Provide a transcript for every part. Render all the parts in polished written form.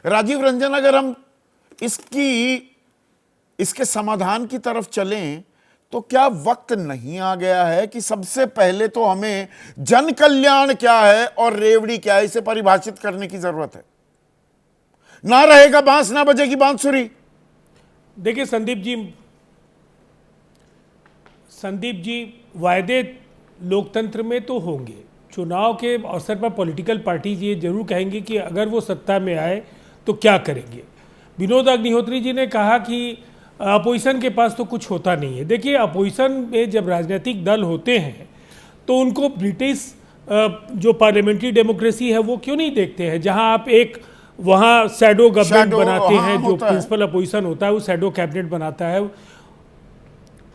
राजीव रंजन, अगर हम इसके समाधान की तरफ चलें तो क्या वक्त नहीं आ गया है कि सबसे पहले तो हमें जन कल्याण क्या है और रेवड़ी क्या है इसे परिभाषित करने की जरूरत है। ना रहेगा बांस ना बजेगी बांसुरी। देखिए संदीप जी, वायदे लोकतंत्र में तो होंगे। चुनाव के अवसर पर पॉलिटिकल पार्टीज ये जरूर कहेंगे कि अगर वो सत्ता में आए तो क्या करेंगे। विनोद अग्निहोत्री जी ने कहा कि अपोजिशन के पास तो कुछ होता नहीं है। देखिए, अपोजिशन में जब राजनीतिक दल होते हैं तो उनको ब्रिटिश जो पार्लियामेंट्री डेमोक्रेसी है वो क्यों नहीं देखते हैं, जहां आप एक वहाँ शैडो गवर्नमेंट बनाते हैं, जो प्रिंसिपल अपोजिशन होता है वो शैडो कैबिनेट बनाता है,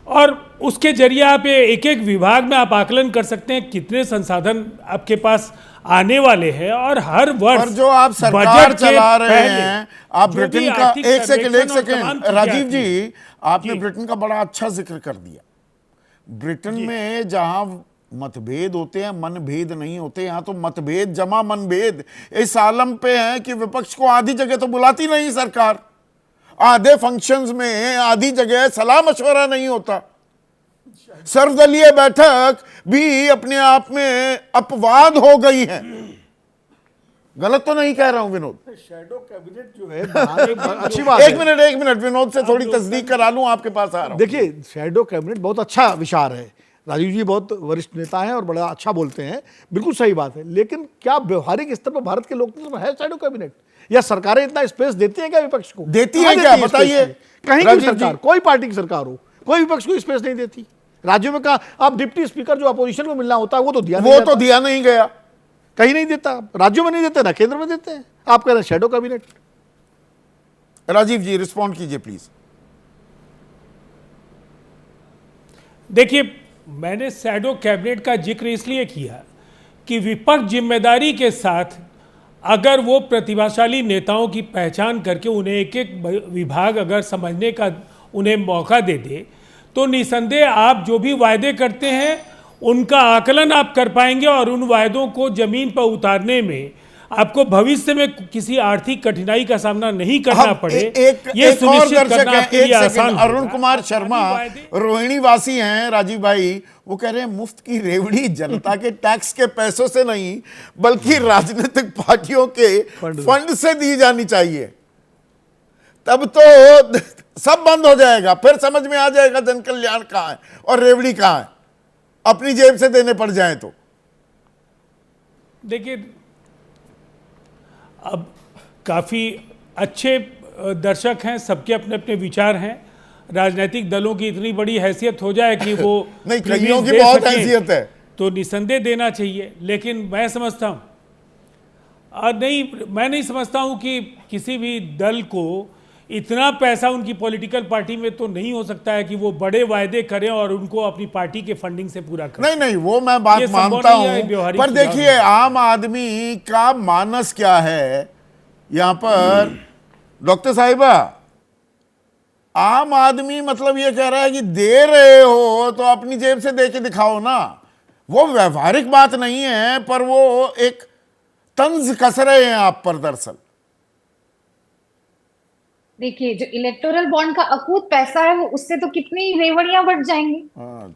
और उसके जरिए आप एक एक विभाग में आप आकलन कर सकते हैं कितने संसाधन आपके पास आने वाले हैं। और हर वर्ष और जो आप सरकार चला रहे हैं, आप ब्रिटेन का एक सेकंड राजीव जी, आपने ब्रिटेन का बड़ा अच्छा जिक्र कर दिया। ब्रिटेन में जहां मतभेद होते हैं, मनभेद नहीं होते, यहां तो मतभेद जमा मनभेद इस आलम पे है कि विपक्ष को आधी जगह तो बुलाती नहीं सरकार, आधे फंक्शंस में आधी जगह सलाह मशवरा नहीं होता, सर्वदलीय बैठक भी अपने आप में अपवाद हो गई है। गलत तो नहीं कह रहा हूं विनोद? शैडो कैबिनेट जो है अच्छी बात है। एक मिनट विनोद से थोड़ी तस्दीक करा लूं, आपके पास आ रहा हूं। देखिए, शैडो कैबिनेट बहुत अच्छा विचार है। राजीव जी बहुत वरिष्ठ नेता हैं और बड़ा अच्छा बोलते हैं, बिल्कुल सही बात है। लेकिन क्या व्यवहारिक स्तर पर भारत के लोकतंत्र में है शैडो कैबिनेट? या सरकारें इतना स्पेस देती हैं क्या विपक्ष को? देती है क्या, बताइए। कहीं की सरकार, कोई पार्टी की सरकार हो, कोई विपक्ष को स्पेस नहीं देती। राज्यों में कहा आप डिप्टी स्पीकर जो अपोजिशन को मिलना होता है वो तो दिया नहीं गया, कहीं नहीं देता। राज्यों में नहीं देते ना केंद्र में देते हैं। आप कह रहे हैं शैडो कैबिनेट। राजीव जी रिस्पॉन्ड कीजिए प्लीज। देखिए, मैंने शैडो कैबिनेट का जिक्र इसलिए किया कि विपक्ष जिम्मेदारी के साथ अगर वो प्रतिभाशाली नेताओं की पहचान करके उन्हें एक एक विभाग अगर समझने का उन्हें मौका दे दे तो निसंदेह आप जो भी वायदे करते हैं उनका आकलन आप कर पाएंगे और उन वायदों को जमीन पर उतारने में आपको भविष्य में किसी आर्थिक कठिनाई का सामना नहीं करना पड़े। ये सुनिश्चित करना आपके लिए आसान। अरुण कुमार शर्मा रोहिणी वासी हैं राजीव भाई, वो कह रहे हैं मुफ्त की रेवड़ी जनता के टैक्स के पैसों से नहीं बल्कि राजनीतिक पार्टियों के फंड से दी जानी चाहिए, तब तो सब बंद हो जाएगा, फिर समझ में आ जाएगा जन कल्याण कहां है और रेवड़ी कहां है, अपनी जेब से देने पड़ जाए तो। देखिए, अब काफ़ी अच्छे दर्शक हैं, सबके अपने अपने विचार हैं। राजनीतिक दलों की इतनी बड़ी हैसियत हो जाए कि वो नहीं, कईयों की बहुत हैसियत है तो निसंदेह देना चाहिए। लेकिन मैं समझता हूँ मैं नहीं समझता हूँ कि किसी भी दल को इतना पैसा उनकी पॉलिटिकल पार्टी में तो नहीं हो सकता है कि वो बड़े वायदे करें और उनको अपनी पार्टी के फंडिंग से पूरा करें। नहीं, वो मैं बात मानता हूं, पर देखिए आम आदमी का मानस क्या है यहां पर। डॉक्टर साहिबा, आम आदमी मतलब ये कह रहा है कि दे रहे हो तो अपनी जेब से दे के दिखाओ ना। वो व्यवहारिक बात नहीं है, पर वो एक तंज कस रहे हैं आप पर दरअसल। देखिए, जो इलेक्टोरल बॉन्ड का अकूत पैसा है वो उससे तो कितनी रेवड़ियां बढ़ जाएंगी।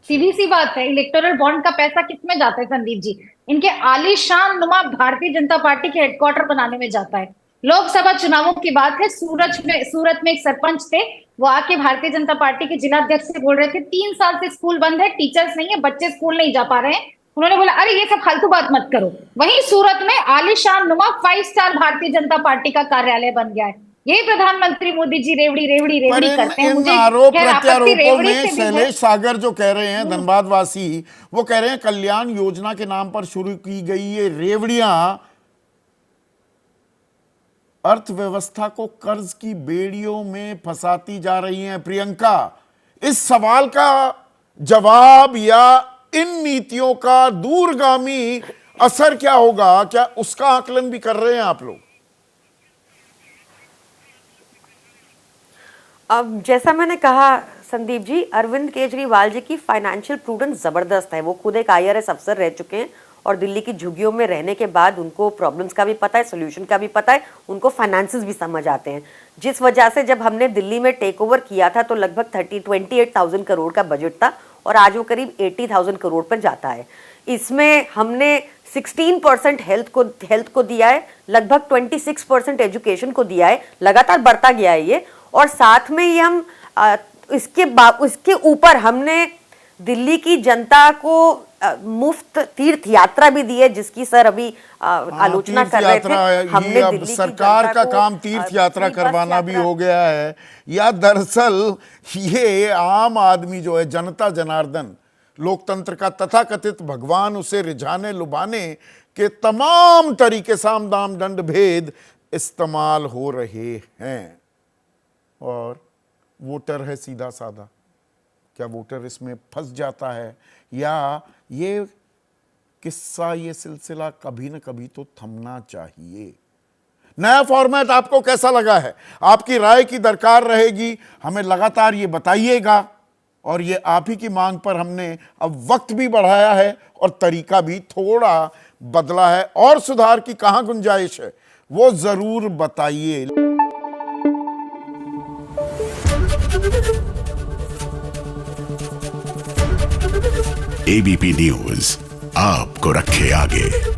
सीधी सी बात है, इलेक्टोरल बॉन्ड का पैसा किसमें जाता है संदीप जी? इनके आलीशान नुमा भारतीय जनता पार्टी के हेडक्वार्टर बनाने में जाता है। लोकसभा चुनावों की बात है, सूरत में एक सरपंच थे, वो आके भारतीय जनता पार्टी के जिलाध्यक्ष से बोल रहे थे 3 साल से स्कूल बंद है, टीचर्स नहीं है, बच्चे स्कूल नहीं जा पा रहे हैं। उन्होंने बोला अरे ये सब फालतू बात मत करो। वहीं सूरत में आलीशान नुमा 5 स्टार भारतीय जनता पार्टी का कार्यालय बन गया है। यही प्रधानमंत्री मोदी जी रेवड़ी करते हैं। मुझे आरोप प्रत्यारोपों में शैलेश सागर जो कह रहे हैं, धनबाद वासी, वो कह रहे हैं कल्याण योजना के नाम पर शुरू की गई ये रेवड़ियां अर्थव्यवस्था को कर्ज की बेड़ियों में फंसाती जा रही हैं। प्रियंका, इस सवाल का जवाब या इन नीतियों का दूरगामी असर क्या होगा, क्या उसका आकलन भी कर रहे हैं आप लोग? अब जैसा मैंने कहा संदीप जी, अरविंद केजरीवाल जी की फाइनेंशियल प्रूडेंस ज़बरदस्त है। वो खुद एक IRS अफसर रह चुके हैं और दिल्ली की झुग्गियों में रहने के बाद उनको प्रॉब्लम्स का भी पता है, सोल्यूशन का भी पता है, उनको फाइनेंसेस भी समझ आते हैं। जिस वजह से जब हमने दिल्ली में टेक ओवर किया था तो लगभग 28,000 करोड़ का बजट था और आज वो करीब 80,000 करोड़ पर जाता है। इसमें हमने 16% हेल्थ को दिया है, लगभग 26% एजुकेशन को दिया है, लगातार बढ़ता गया है ये। और साथ में ही हम इसके ऊपर हमने दिल्ली की जनता को मुफ्त तीर्थ यात्रा भी दी है, जिसकी सर अभी आलोचना कर रहे थे। हमने अब दिल्ली की सरकार जनता का को काम तीर्थ यात्रा फ्री बस करवाना भी यात्रा- हो गया है, या दरअसल ये आम आदमी जो है, जनता जनार्दन, लोकतंत्र का तथाकथित भगवान, उसे रिझाने लुभाने के तमाम तरीके, साम दाम दंड भेद इस्तेमाल हो रहे हैं। और वोटर है सीधा साधा, क्या वोटर इसमें फंस जाता है, या ये किस्सा, ये सिलसिला कभी न कभी तो थमना चाहिए। नया फॉर्मेट आपको कैसा लगा है? आपकी राय की दरकार रहेगी, हमें लगातार ये बताइएगा। और ये आप ही की मांग पर हमने अब वक्त भी बढ़ाया है और तरीका भी थोड़ा बदला है, और सुधार की कहां गुंजाइश है वो जरूर बताइए। एबीपी न्यूज आपको रखे आगे।